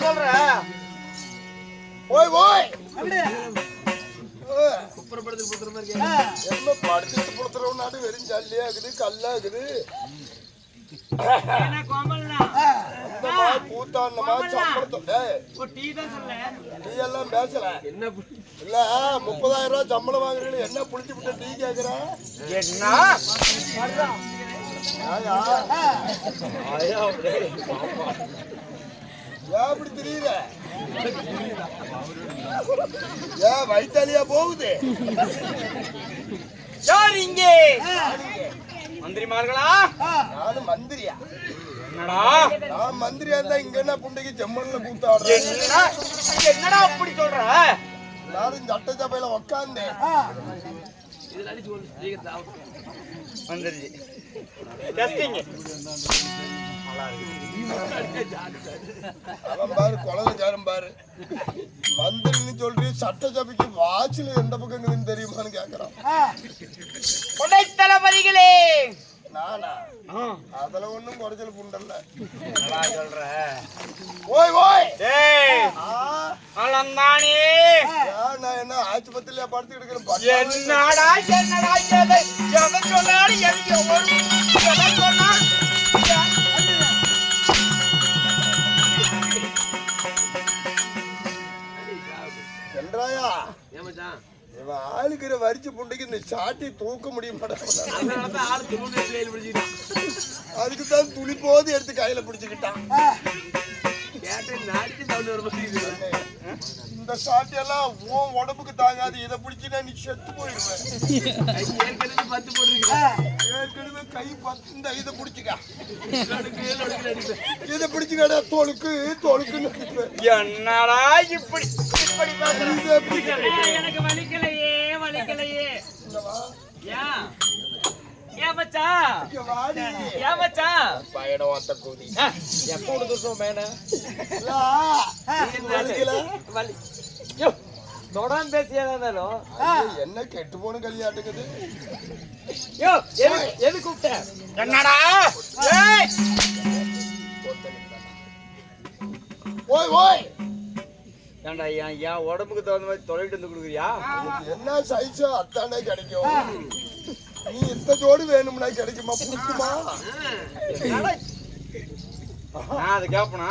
சொல்ற ஓய் ஓய் என்ன படுத்துட்டு புடுத்துறவனாடு வெறும் ஜல்லியா இருக்குது கல்லா இருக்குது பூத்தாண்டமா சம்பளத்தை டீ எல்லாம் பேசல இல்ல 30,000 ரூபாய் சம்பளம் வாங்குறீங்க என்ன புளிச்சு விட்ட டீ கேக்குற என்ன எப்படி தெரியுற ஏன் வயிற்றாலியா போகுது யார் இங்கே மந்திரிமார்களா? நானும் மந்திரியா? என்னடா நான் மந்திரியா இருந்தா இங்க என்ன புண்டைக்கு செம்மண்ல கூத்தாடுற என்னடா அப்படி சொல்ற? நானும் சட்டசபையில உக்காந்தேன் வந்துருச்சு டெஸ்டிங் அவன் பாரு குழந்தை சாரும் பாரு மந்திரின்னு சொல்றீ சட்டசபைக்கு வாட்சில எந்த பக்கம் இருக்குதுன்னு தெரியுமான்னு கேக்குறான் கொடை தளபதிகளே நானா அதுல ஒண்ணும் குறைச்சல் புண்டல்ல சொல்ற ஓய் ஓய் அலந்தானே நான் என்ன ஆஸ்பத்திரியில படுத்துக்கிட்டு இருக்கிறேன் என்னடா என்னடா எதை சொன்னாரு எனக்கு எதை சொன்னா சென்றாயா இவன் ஆளுக்கிற வரிச்சு புண்டைக்கு இந்த சாட்டி தூக்க முடிய மாட்டான் அதுக்குதான் துளி போது எடுத்து கையில பிடிச்சுக்கிட்டான் இந்த சாட்டி எல்லாம் உன் உடம்புக்கு தாங்காது இதை பிடிச்சினா நீ செத்து போயிடுவேன் ஏற்கனவே கை 10 இந்த இதை பிடிச்சுக்க இதை பிடிச்சுக்கடா தொழுக்கு தொழுக்குன்னு என்னடா இப்படி எனக்கு வலிக்கலையே வலிக்கலையே என்ன கெட்டு போன கல்யாட்டுக்குது எது கூப்பிட்ட என்னடா ஓய் ஓய் ஏன்டா ஏன் உடம்புக்கு தகுந்த மாதிரி தொலைட்டு வந்து கொடுக்குறியா என்ன சைஸோ அத்தானே கிடைக்கும் நீ இந்த ஜோடி வேணும்னா கிடைக்குமா புடிக்குமா நான் அது கேப்பனா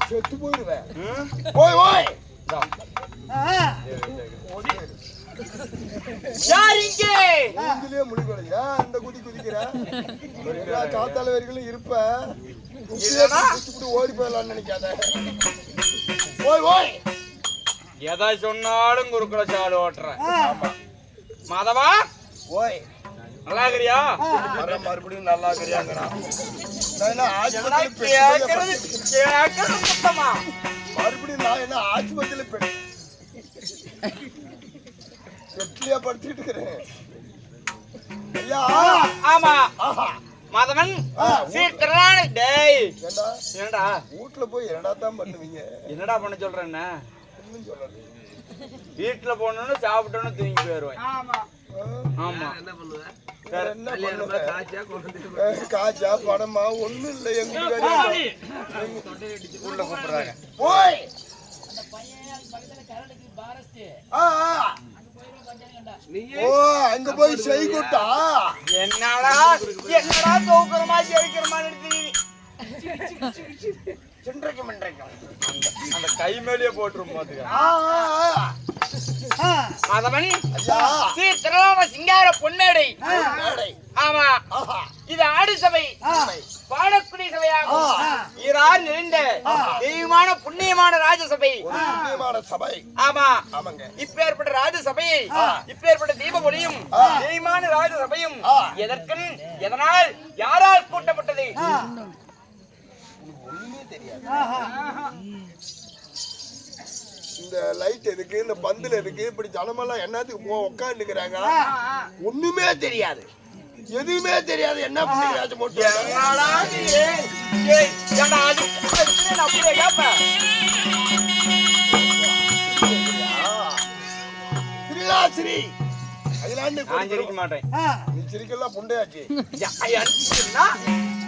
செத்து போயிடுவேன் ஓய் ஓய் முடிக்கலையா அந்த குதி குதிக்கிற காத்தால வரைக்கும் இருப்ப ஓடி போயிடலாம்னு நினைக்காத ஓய் ஓய் எதை சொன்னாலும் குறுக்குல சாடு ஓட்டுறேன் மாதவா ஓய் நல்லா இருக்கிறியா மறுபடியும் நல்லா இருக்கிறியாங்கடா மறுபடியும் நான் என்ன ஆஸ்பத்திரியில பெட்டியா படுத்திட்டு இருக்கிறேன் ஐயா ஆமா மாதவன் சீக்கிரம் டேய் என்னடா வீட்டுல போய் என்னடா தான் பண்ணுவீங்க என்னடா பண்ண சொல்ற என்ன வீட்டுல போனோன்னு சாப்பிட்டோன்னு தூங்கி போயிருவேன் ஆமா என்ன பண்ணுவேன் காய்ச்சா படமா ஒண்ணும் இல்லை எங்க உள்ள கூப்பிடுறாங்க போய் ஓ அங்க போய் செய்குட்டா என்னடா என்னடா தூக்குறமா ஜெயிக்கிறமா அந்த கை மேலேயே போட்டுரும் மாதவன் திருவாம சிங்கார பொன்மேடை ஆமா இது ஆடு சபை பாடக்குடி சபையாகும் ஈரார் நிறைந்த தெய்வமான புண்ணியமான ராஜசபை ஆமா இப்பேற்பட்ட ராஜசபையை இப்பேற்பட்ட தீப ஒளியும் தெய்வமான ராஜசபையும் எதற்கும் எதனால் யாரால் கூட்டப்பட்டது இந்த லைட் எதுக்கு இந்த பந்துல எதுக்கு இப்படி ஜனமெல்லாம் என்னத்துக்கு உட்காந்துக்கிறாங்க ஒண்ணுமே தெரியாது எதுவுமே தெரியாது என்ன ஸ்ரீ அதெல்லாம் மாட்டேன் நீ சிரிக்கலாம் புண்டையாச்சு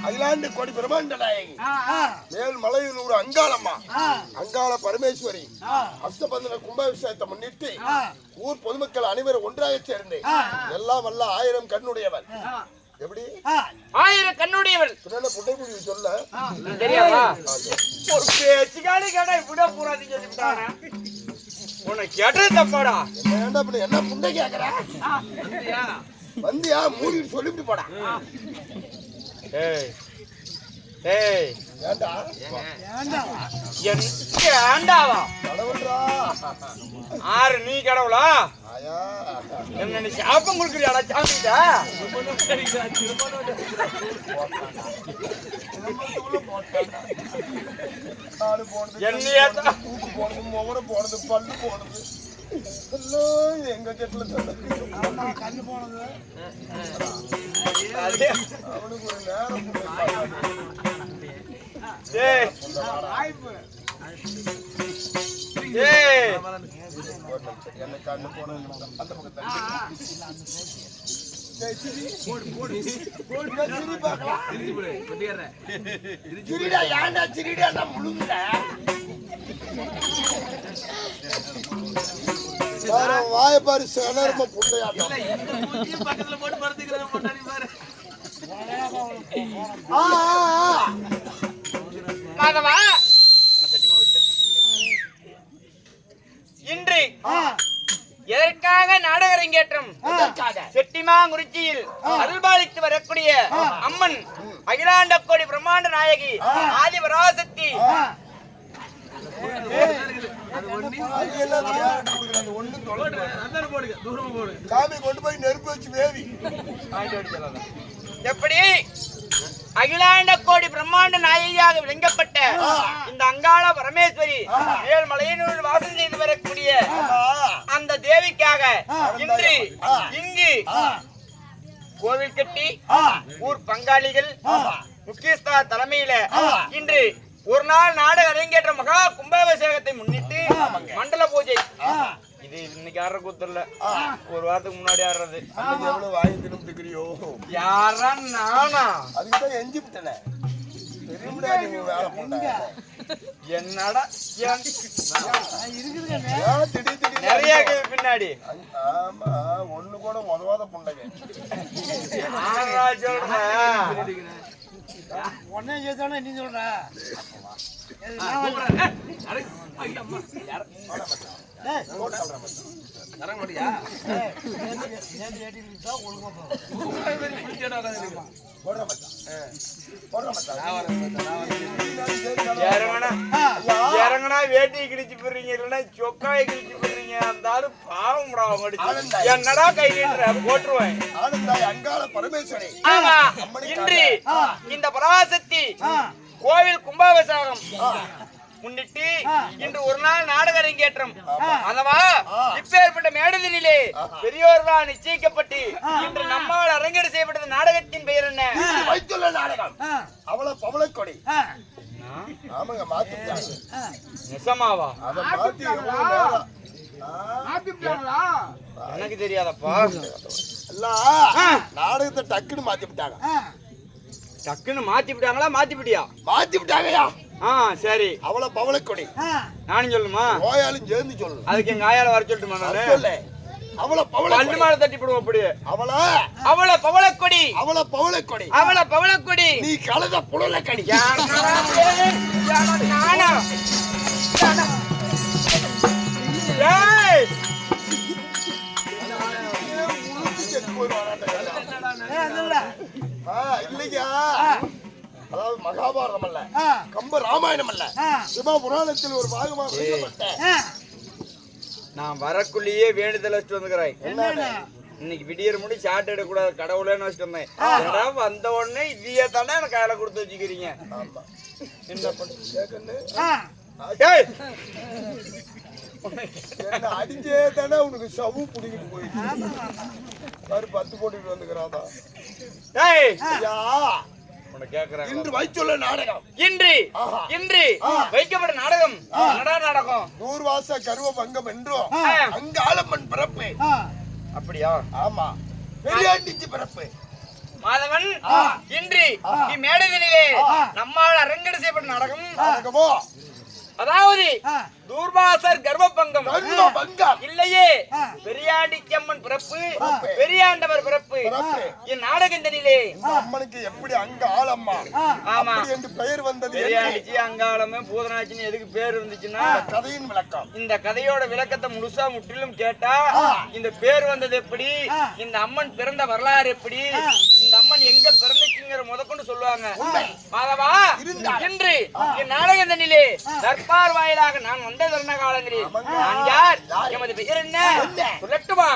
அகிலாண்ட கோடி பிரம்மாண்ட நாயகி மேல் மலையனூர் அங்காளம்மா அங்காள பரமேஸ்வரி அஷ்டபந்தன கும்பாபிஷேகத்தை முன்னிட்டு ஊர் பொதுமக்கள் அனைவரும் ஒன்றாக சேர்ந்து எல்லாம் வல்ல 1000 கண்ணுடையவர் எப்படி 1000 கண்ணுடையவள் புட்டைக்குடி சொல்ல தெரியாதா ஒரு பேச்சுக்காடி கேட்டா இப்படியே பூராதி சொல்லிவிட்டானே உன்னை கேட்டது தப்பாடா என்ன புண்டை கேக்குற வந்தியா மூடி சொல்லிட்டு போடா ஏய் ஏய் ஏண்டா ஏண்டாவா கடவுள்ரா ஆறு நீ கடவுளா ஆயா என்ன நீ சாப்பம் குடுக்குறியாடா சாமிடா என்னையா போனது முகர போனது பல்லு போனது எல்லாம் எங்க கெட்டல கண்ணு போனது அவனுக்கு ஒரு நேரம் என்ன கண்ணு போனது அந்த பக்கத்துல வாயப்பாரு சனர்ம புண்டையாட்டம் பக்கத்துல போட்டு படுத்துக்கிறேன் பொண்டாடி பாரு மாதவா இன்று எதற்காக நாடக அரங்கேற்றம் செட்டிமாங்குறிச்சியில் அருள்பாலித்து வரக்கூடிய அம்மன் அகிலாண்ட கோடி பிரம்மாண்ட நாயகி ஆதிபராசக்தி காமி கொண்டு போய் நெருப்பு வச்சு வேவி எப்படி அகிலாண்ட கோடி பிரம்மாண்ட நாயகியாக விளங்கப்பட்ட இந்த அங்காள பரமேஸ்வரி மேல்மலையினுள் வாசம் செய்து வரக்கூடிய அந்த தேவிக்காக இன்று இங்கு கோவில் கட்டி ஊர் பங்காளிகள் முக்கியஸ்தா தலைமையில இன்று ஒரு நாள் நாடக அரங்கேற்ற மகா கும்பாபிஷேகத்தை முன்னிட்டு மண்டல பூஜை இது இன்னைக்கு ஆடுற கூத்துல ஒரு வாரத்துக்கு முன்னாடி ஆடுறது எவ்வளவு வாங்கி திரும்பிக்கிறியோ யாரா நானா அதுக்குதான் எஞ்சி விட்டன என்னடா திடீர் நிறைய பின்னாடி ஆமா ஒண்ணு கூட உதவாத புண்டைங்க ஒன்னே சேர்த்தானே நீ சொல்ற இறங்கனா வேட்டி கிழிச்சு போடுறீங்க இல்லைன்னா சொக்காய் கிழிச்சு போடுறீங்க இருந்தாலும் பாவம் என்னடா கை நீட்டுற போட்டுருவேன் அங்காள பரமேஸ்வரி இன்று இந்த பராசக்தி கோவில் கும்பாபிஷேகம் முன்னிட்டு இன்று ஒரு நாள் நாடக அரங்கேற்றம் அதவா இப்பேற்பட்ட மேடலிலே பெரியோர்களால் நிச்சயிக்கப்பட்டு இன்று நம்மால் அரங்கேற்றம் செய்யப்பட்டது நாடகத்தின் பெயர் என்ன வைத்துள்ள நாடகம் அவள பவளக்கொடி ஆமாங்க மாத்திட்டாங்க நிசமாவா அத மாத்தி மாத்திட்டாங்களா எனக்கு தெரியாதப்பா நாடகத்தை டக்குன்னு மாத்தி விட்டாங்க டக்குன்னு மாத்தி விட்டாங்களா மாத்தி விட்டியா மாத்தி விட்டாங்கயா சரி அவள பவளக்கொடி நானும் சொல்லுமா ஓயாலும் சேர்ந்து சொல்லு அதுக்கு எங்க ஆயால வர சொல்லிட்டுமா நானு சொல்லு அவள பவளக்கொடி மாலை தட்டி போடுவோம் அப்படியே அவள பவளக்கொடி அவள பவளக்கொடி அவள பவளக்கொடி நீ கலத புடலக்கடி நானா இல்லையா அதாவது மகாபாரதம் அல்ல கம்ப ராமாயணம் அல்ல சிவ புராணத்தில் ஒரு பாகமாக நான் வரக்குள்ளேயே வேண்டுதல் வச்சுட்டு வந்துக்கிறேன் இன்னைக்கு விடியற முடி சாட் எடுக்கூடாது கடவுளேன்னு வச்சுட்டு வந்தேன் வந்த உடனே இதையே தானே எனக்கு கையில கொடுத்து வச்சுக்கிறீங்க என்ன என்ன அடிச்சே தானே உனக்கு சவு புடிக்கிட்டு போயிட்டு 10 போட்டுட்டு வந்துக்கிறாதா இன்று வைத்துள்ள நாடகம் இன்று வைக்கப்பட்ட நாடகம் என்னடா நாடகம் நூர்வாச கருவ பங்கம் என்றும் அங்காளம்மன் பிறப்பு அப்படியா ஆமா பெரியாண்டிச்சி பிறப்பு மாதவன் இன்று இம்மேடையிலே நம்மால் அரங்கேற்ற செய்யப்பட்ட நாடகம் நாடகமோ அதாவது தூர்வாசர் கர்ப்பபங்கம் பங்கம் இல்லையே பெரியாண்டிச்சம்மன் பிறப்பு பெரியாண்டவர் பிறப்பு இந்நாடகத்தினிலே இந்த அம்மனுக்கு எப்படி அங்க ஆளம்மா ஆமா அப்படி என்று பெயர் வந்தது என்று பெரியாண்டிச்சி அங்காளமே பூதனாச்சின்னு எதுக்கு பேர் இருந்துச்சுன்னா கதையின் விளக்கம் இந்த கதையோட விளக்கத்தை முழுசா முற்றிலும் கேட்டா இந்த பேர் வந்தது எப்படி இந்த அம்மன் பிறந்த வரலாறு எப்படி இந்த அம்மன் எங்க பிறந்துச்சுங்கிற முதற்கொண்டு சொல்லுவாங்க மாதவா இன்று இந்நாடகத்தினிலே தர்பார் வாயிலாக நான் வந்த தருண காலங்களில் நான் யார் எமது பெயர் என்ன சொல்லட்டுமா